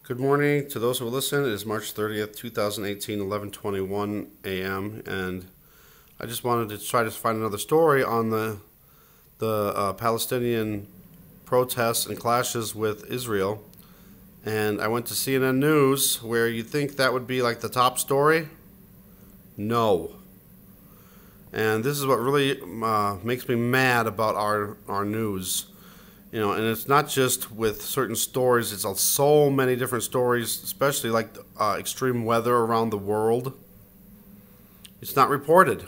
Good morning to those who listen. It is March 30th, 2018, 11:21 a.m. And I just wanted to try to find another story on the Palestinian protests and clashes with Israel. And I went to CNN News, where you'd think that would be like the top story. No. And this is what really makes me mad about our news. And it's not just with certain stories. It's so many different stories, especially like extreme weather around the world. It's not reported.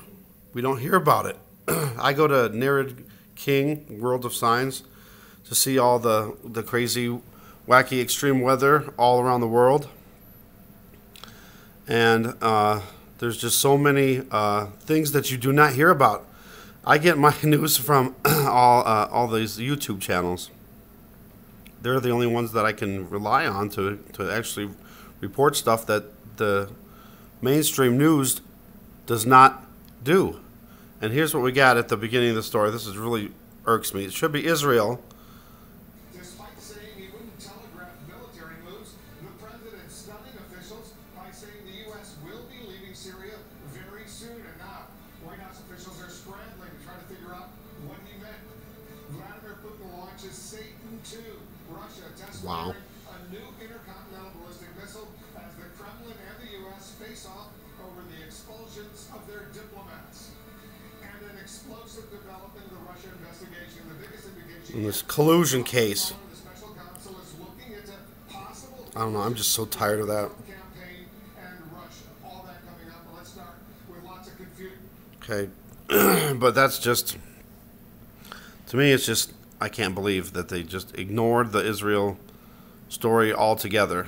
We don't hear about it. I go to Nerid King, World of Signs, to see all the crazy, wacky, extreme weather all around the world. And there's just so many things that you do not hear about. I get my news from all these YouTube channels. They're the only ones that I can rely on to actually report stuff that the mainstream news does not do. And here's what we got at the beginning of the story. This is really irks me. It should be Israel. Despite saying he wouldn't telegraph military moves, the president stunning officials by saying the U.S. will be leaving Syria very soon. And now, White House officials are scrambling to try to figure out what he meant. Vladimir Putin launches Satan II. Russia tests Wow. a new intercontinental ballistic missile as the Kremlin and the U.S. face off over the expulsions of their diplomats. And an explosive development in the Russia investigation, the biggest indication. In this collusion case. The special counsel is looking into possible I don't know. I'm just so tired of that. campaign and Russia. All that coming up. But let's start with lots of confusion. Okay. But that's just, to me, it's just, I can't believe that they just ignored the Israel story altogether.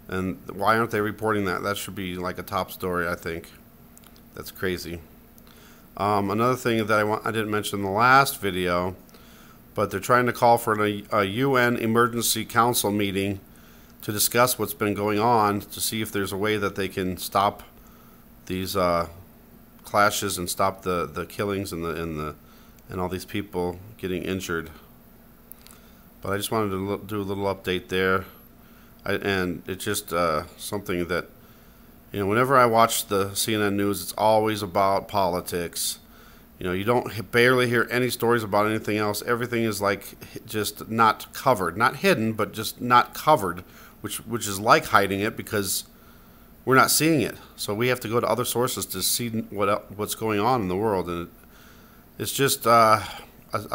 And why aren't they reporting that? That should be like a top story, I think. That's crazy. Another thing that I didn't mention in the last video, but they're trying to call for a UN Emergency Council meeting to discuss what's been going on, to see if there's a way that they can stop these clashes and stop the killings and all these people getting injured. But I just wanted to do a little update there. And it's just something that, whenever I watch the CNN News, it's always about politics. You don't barely hear any stories about anything else. Everything is like just not covered, not hidden, but just not covered, which is like hiding it because we're not seeing it. So we have to go to other sources to see what's going on in the world, and it's just a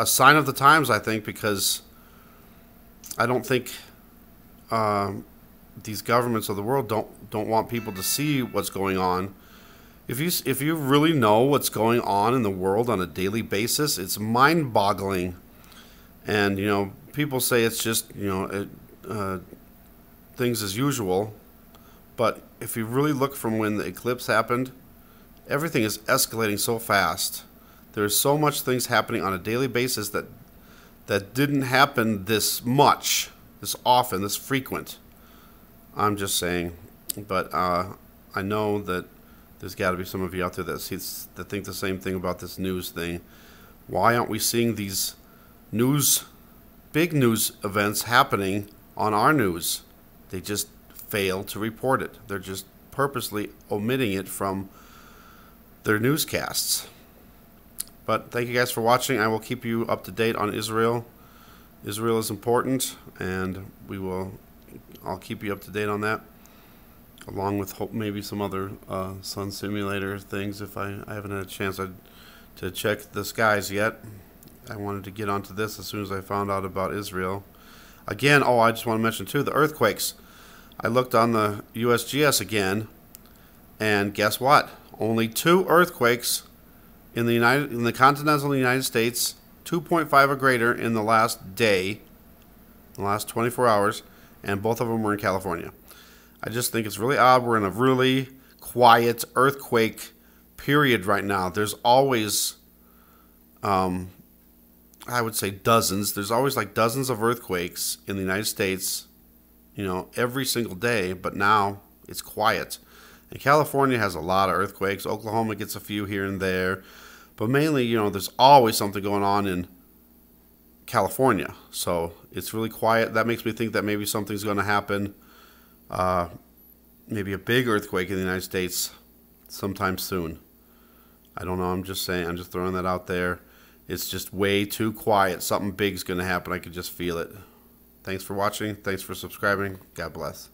sign of the times, I think, because I don't think these governments of the world don't want people to see what's going on. If you really know what's going on in the world on a daily basis, it's mind-boggling. And people say it's just things as usual, but if you really look from when the eclipse happened, everything is escalating so fast. There's so much things happening on a daily basis that didn't happen this much, this often, this frequent. I'm just saying. But I know that there's got to be some of you out there that think the same thing about this news thing. Why aren't we seeing these big news events happening on our news? They just fail to report it. They're just purposely omitting it from their newscasts. But thank you guys for watching. I will keep you up to date on Israel. Israel is important, and I'll keep you up to date on that, along with maybe some other sun simulator things if I haven't had a chance to check the skies yet. I wanted to get onto this as soon as I found out about Israel. Again, I just want to mention too, the earthquakes. I looked on the USGS again, and guess what? Only 2 earthquakes in the continental United States, 2.5 or greater in the last day, the last 24 hours, and both of them were in California. I just think it's really odd. We're in a really quiet earthquake period right now. There's always, I would say dozens. There's always like dozens of earthquakes in the United States, every single day, but now it's quiet. And California has a lot of earthquakes. Oklahoma gets a few here and there. But mainly, there's always something going on in California. So it's really quiet. That makes me think that maybe something's going to happen. Maybe a big earthquake in the United States sometime soon. I don't know. I'm just saying. I'm just throwing that out there. It's just way too quiet. Something big's going to happen. I could just feel it. Thanks for watching. Thanks for subscribing. God bless.